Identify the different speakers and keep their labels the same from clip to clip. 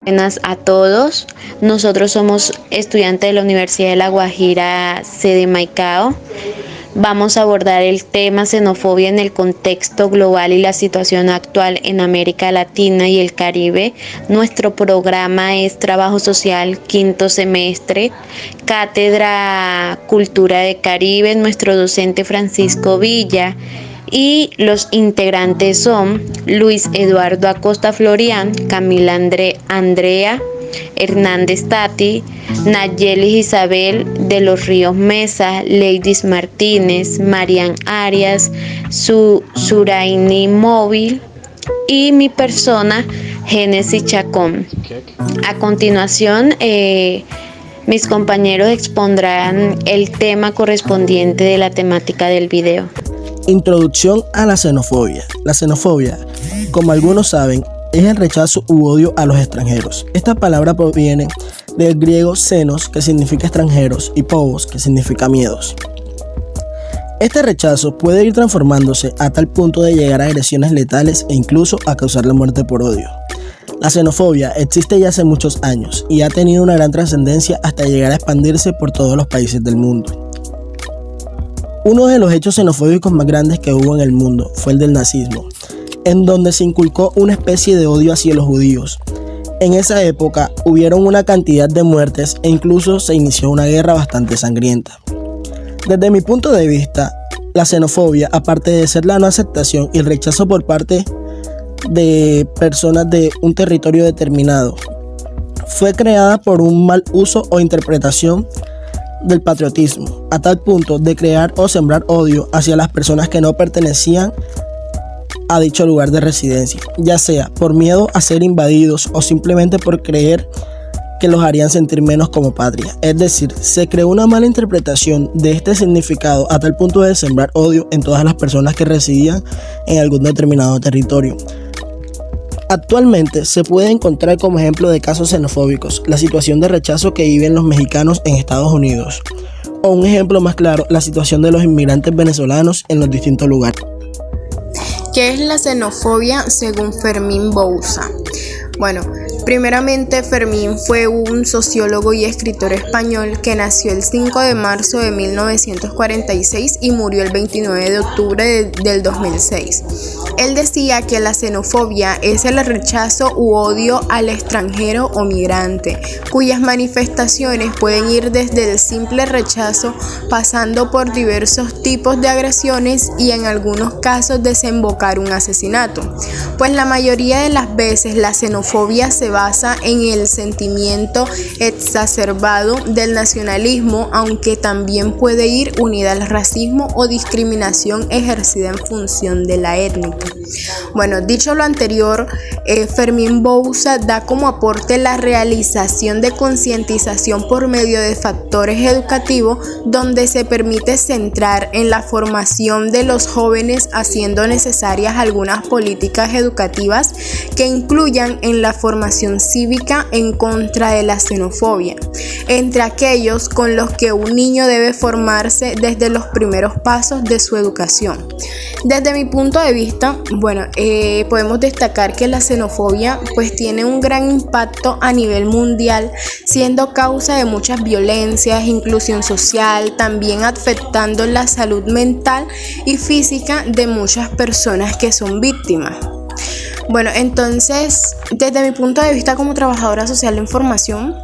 Speaker 1: Buenas a todos. Nosotros somos estudiantes de la Universidad de La Guajira, sede Maicao. Vamos a abordar el tema xenofobia en el contexto global y la situación actual en América Latina y el Caribe. Nuestro programa es Trabajo Social, quinto semestre, Cátedra Cultura de Caribe, nuestro docente Francisco Villa. Y los integrantes son Luis Eduardo Acosta Florián, Camila Andrea Hernández Tati, Nayeli Isabel de los Ríos Mesa, Leidis Martínez, Marian Arias, Suraini Móvil y mi persona, Génesis Chacón. A continuación, mis compañeros expondrán el tema correspondiente de la temática del video.
Speaker 2: Introducción a la xenofobia. La xenofobia, como algunos saben, es el rechazo u odio a los extranjeros. Esta palabra proviene del griego xenos, que significa extranjeros, y phobos, que significa miedos. Este rechazo puede ir transformándose a tal punto de llegar a agresiones letales e incluso a causar la muerte por odio. La xenofobia existe ya hace muchos años y ha tenido una gran trascendencia hasta llegar a expandirse por todos los países del mundo. Uno de los hechos xenofóbicos más grandes que hubo en el mundo fue el del nazismo, en donde se inculcó una especie de odio hacia los judíos. En esa época hubieron una cantidad de muertes e incluso se inició una guerra bastante sangrienta. Desde mi punto de vista, la xenofobia, aparte de ser la no aceptación y el rechazo por parte de personas de un territorio determinado, fue creada por un mal uso o interpretación del patriotismo, a tal punto de crear o sembrar odio hacia las personas que no pertenecían a dicho lugar de residencia, ya sea por miedo a ser invadidos o simplemente por creer que los harían sentir menos como patria. Es decir, se creó una mala interpretación de este significado a tal punto de sembrar odio en todas las personas que residían en algún determinado territorio. Actualmente se puede encontrar como ejemplo de casos xenofóbicos la situación de rechazo que viven los mexicanos en Estados Unidos, o un ejemplo más claro, la situación de los inmigrantes venezolanos en los distintos lugares.
Speaker 3: ¿Qué es la xenofobia según Fermín Bouza? Bueno, primeramente Fermín fue un sociólogo y escritor español que nació el 5 de marzo de 1946 y murió el 29 de octubre del 2006. Él decía que la xenofobia es el rechazo u odio al extranjero o migrante, cuyas manifestaciones pueden ir desde el simple rechazo, pasando por diversos tipos de agresiones y en algunos casos desembocar un asesinato. Pues la mayoría de las veces la xenofobia se basa en el sentimiento exacerbado del nacionalismo, aunque también puede ir unida al racismo o discriminación ejercida en función de la étnica. Bueno, dicho lo anterior, Fermín Bouza da como aporte la realización de concientización por medio de factores educativos, donde se permite centrar en la formación de los jóvenes, haciendo necesarias algunas políticas educativas que incluyan en la formación cívica en contra de la xenofobia, entre aquellos con los que un niño debe formarse desde los primeros pasos de su educación. Desde mi punto de vista, podemos destacar que la xenofobia pues tiene un gran impacto a nivel mundial, siendo causa de muchas violencias, inclusión social, también afectando la salud mental y física de muchas personas que son víctimas. Bueno, entonces, desde mi punto de vista como trabajadora social de información,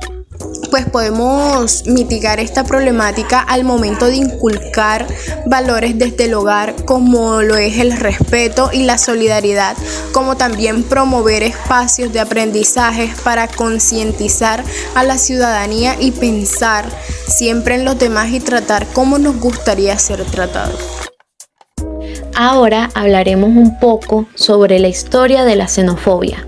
Speaker 3: pues podemos mitigar esta problemática al momento de inculcar valores desde el hogar, como lo es el respeto y la solidaridad, como también promover espacios de aprendizaje para concientizar a la ciudadanía y pensar siempre en los demás y tratar cómo nos gustaría ser tratados.
Speaker 1: Ahora hablaremos un poco sobre la historia de la xenofobia.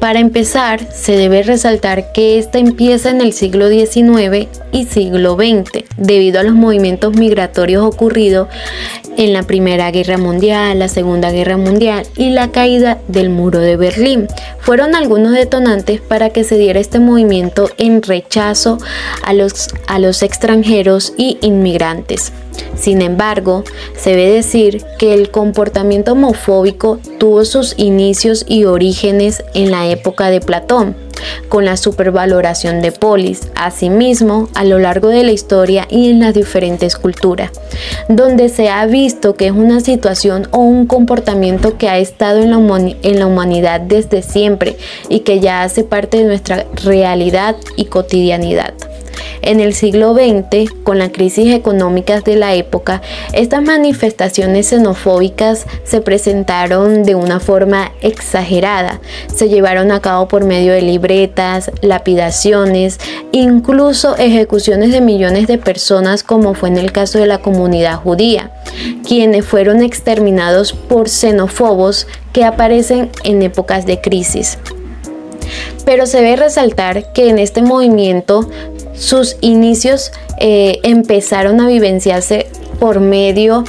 Speaker 1: Para empezar, se debe resaltar que esta empieza en el siglo XIX y siglo XX, debido a los movimientos migratorios ocurridos en la Primera Guerra Mundial, la Segunda Guerra Mundial y la caída del Muro de Berlín. Fueron algunos detonantes para que se diera este movimiento en rechazo a los extranjeros y inmigrantes. Sin embargo, se debe decir que el comportamiento homofóbico tuvo sus inicios y orígenes en la época de Platón, con la supervaloración de polis, asimismo a lo largo de la historia y en las diferentes culturas, donde se ha visto que es una situación o un comportamiento que ha estado en la humanidad desde siempre y que ya hace parte de nuestra realidad y cotidianidad. En el siglo XX, con la crisis económica de la época, estas manifestaciones xenofóbicas se presentaron de una forma exagerada. Se llevaron a cabo por medio de libretas, lapidaciones, incluso ejecuciones de millones de personas, como fue en el caso de la comunidad judía, quienes fueron exterminados por xenófobos que aparecen en épocas de crisis. Pero se debe resaltar que en este movimiento sus inicios empezaron a vivenciarse por medio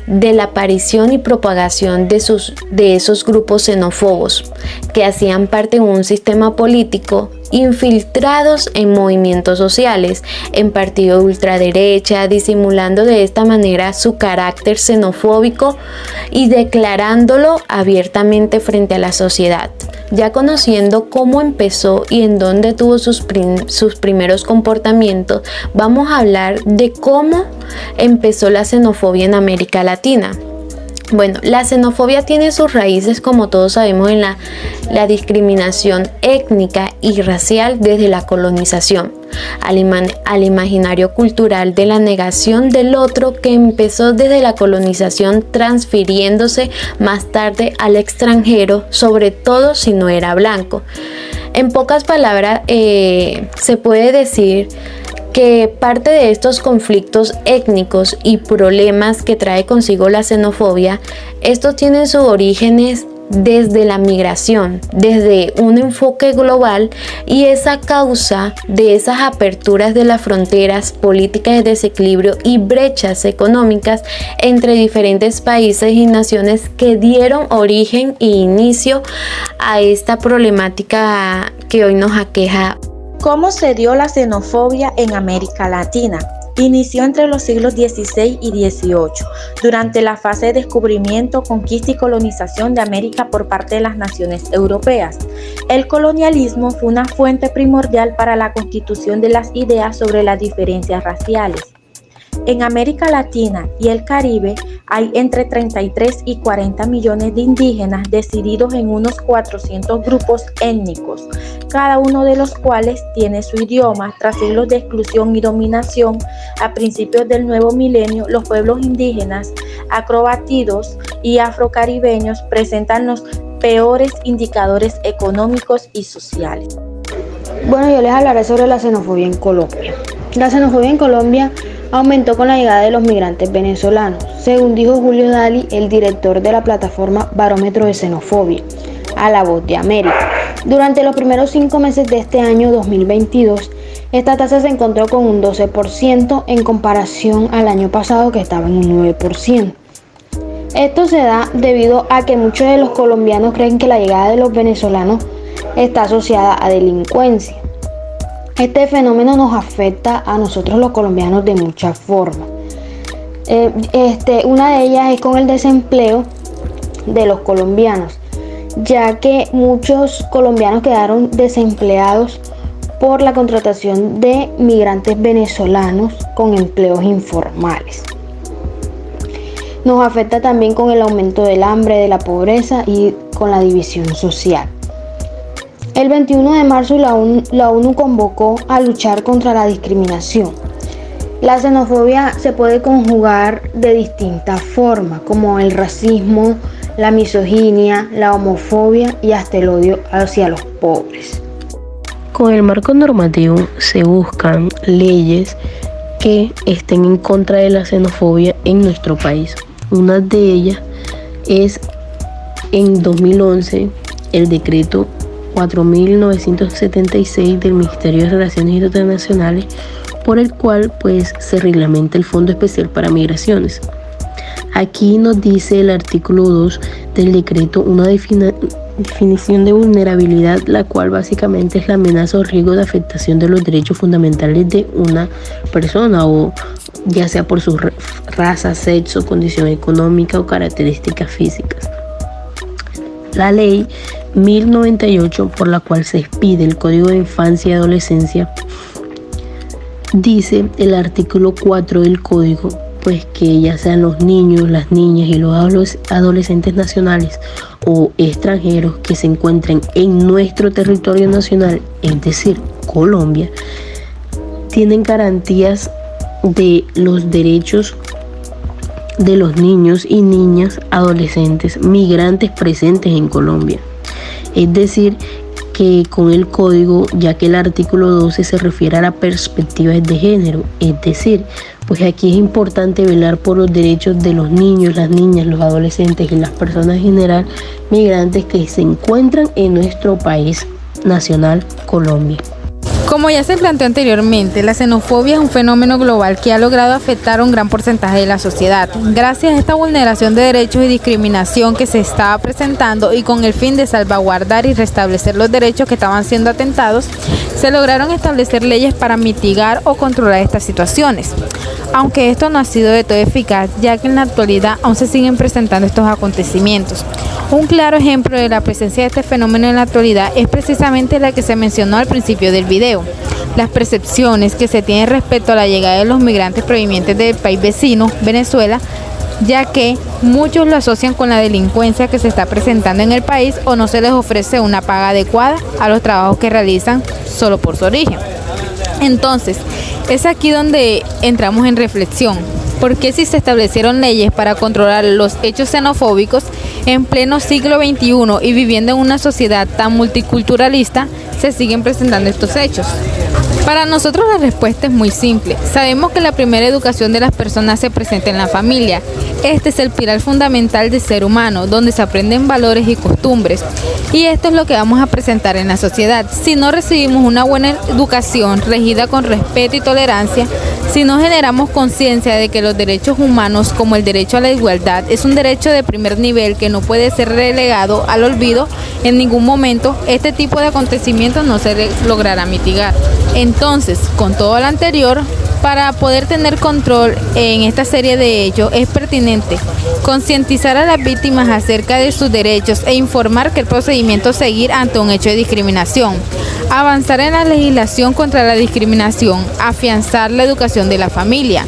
Speaker 1: de la aparición y propagación de esos grupos xenófobos que hacían parte de un sistema político infiltrados en movimientos sociales, en partidos de ultraderecha, disimulando de esta manera su carácter xenofóbico y declarándolo abiertamente frente a la sociedad. Ya conociendo cómo empezó y en dónde tuvo sus primeros comportamientos, vamos a hablar de cómo empezó la xenofobia en América Latina. Bueno, la xenofobia tiene sus raíces, como todos sabemos, en la discriminación étnica y racial desde la colonización, al imaginario cultural de la negación del otro, que empezó desde la colonización, transfiriéndose más tarde al extranjero, sobre todo si no era blanco. En pocas palabras, se puede decir que parte de estos conflictos étnicos y problemas que trae consigo la xenofobia, estos tienen sus orígenes desde la migración, desde un enfoque global, y esa causa de esas aperturas de las fronteras, políticas de desequilibrio y brechas económicas entre diferentes países y naciones que dieron origen e inicio a esta problemática que hoy nos aqueja.
Speaker 4: ¿Cómo se dio la xenofobia en América Latina? Inició entre los siglos XVI y XVIII, durante la fase de descubrimiento, conquista y colonización de América por parte de las naciones europeas. El colonialismo fue una fuente primordial para la constitución de las ideas sobre las diferencias raciales. En América Latina y el Caribe hay entre 33 y 40 millones de indígenas decididos en unos 400 grupos étnicos, cada uno de los cuales tiene su idioma. Tras siglos de exclusión y dominación, a principios del nuevo milenio, los pueblos indígenas, acrobatidos y afrocaribeños presentan los peores indicadores económicos y sociales.
Speaker 5: Bueno, yo les hablaré sobre la xenofobia en Colombia. La xenofobia en Colombia aumentó con la llegada de los migrantes venezolanos, según dijo Julio Dali, el director de la plataforma Barómetro de Xenofobia, a La Voz de América. Durante los primeros 5 meses de este año 2022, esta tasa se encontró con un 12% en comparación al año pasado, que estaba en un 9%. Esto se da debido a que muchos de los colombianos creen que la llegada de los venezolanos está asociada a delincuencia. Este fenómeno nos afecta a nosotros los colombianos de muchas formas. Una de ellas es con el desempleo de los colombianos, ya que muchos colombianos quedaron desempleados por la contratación de migrantes venezolanos con empleos informales. Nos afecta también con el aumento del hambre, de la pobreza y con la división social. El 21 de marzo la ONU convocó a luchar contra la discriminación. La xenofobia se puede conjugar de distintas formas, como el racismo, la misoginia, la homofobia y hasta el odio hacia los pobres.
Speaker 6: Con el marco normativo se buscan leyes que estén en contra de la xenofobia en nuestro país. Una de ellas es en 2011 el decreto 4.976 del Ministerio de Relaciones Internacionales, por el cual se reglamenta el Fondo Especial para Migraciones. Aquí nos dice el artículo 2 del decreto una definición de vulnerabilidad, la cual básicamente es la amenaza o riesgo de afectación de los derechos fundamentales de una persona, o ya sea por su raza, sexo, condición económica o características físicas. La ley 1098, por la cual se expide el Código de Infancia y Adolescencia, dice el artículo 4 del código, pues que ya sean los niños, las niñas y los adolescentes nacionales o extranjeros que se encuentren en nuestro territorio nacional, es decir, Colombia, tienen garantías de los derechos de los niños y niñas adolescentes migrantes presentes en Colombia. Es decir, que con el código, ya que el artículo 12 se refiere a la perspectiva de género, es decir, pues aquí es importante velar por los derechos de los niños, las niñas, los adolescentes y las personas en general migrantes que se encuentran en nuestro país nacional, Colombia.
Speaker 7: Como ya se planteó anteriormente, la xenofobia es un fenómeno global que ha logrado afectar a un gran porcentaje de la sociedad. Gracias a esta vulneración de derechos y discriminación que se estaba presentando y con el fin de salvaguardar y restablecer los derechos que estaban siendo atentados, se lograron establecer leyes para mitigar o controlar estas situaciones. Aunque esto no ha sido de todo eficaz, ya que en la actualidad aún se siguen presentando estos acontecimientos. Un claro ejemplo de la presencia de este fenómeno en la actualidad es precisamente la que se mencionó al principio del video. Las percepciones que se tienen respecto a la llegada de los migrantes provenientes del país vecino, Venezuela, ya que muchos lo asocian con la delincuencia que se está presentando en el país o no se les ofrece una paga adecuada a los trabajos que realizan solo por su origen. Entonces, es aquí donde entramos en reflexión. ¿Por qué si se establecieron leyes para controlar los hechos xenofóbicos en pleno siglo XXI y viviendo en una sociedad tan multiculturalista, se siguen presentando estos hechos? Para nosotros la respuesta es muy simple. Sabemos que la primera educación de las personas se presenta en la familia. Este es el pilar fundamental del ser humano, donde se aprenden valores y costumbres. Y esto es lo que vamos a presentar en la sociedad. Si no recibimos una buena educación regida con respeto y tolerancia, si no generamos conciencia de que los derechos humanos, como el derecho a la igualdad, es un derecho de primer nivel que no puede ser relegado al olvido en ningún momento, este tipo de acontecimientos no se logrará mitigar. Entonces, con todo lo anterior, para poder tener control en esta serie de hechos, es pertinente concientizar a las víctimas acerca de sus derechos e informar qué procedimiento seguir ante un hecho de discriminación, avanzar en la legislación contra la discriminación, afianzar la educación de la familia.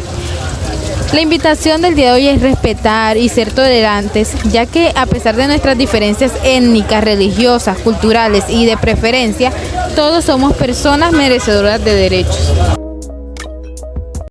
Speaker 7: La invitación del día de hoy es respetar y ser tolerantes, ya que a pesar de nuestras diferencias étnicas, religiosas, culturales y de preferencia, todos somos personas merecedoras de derechos.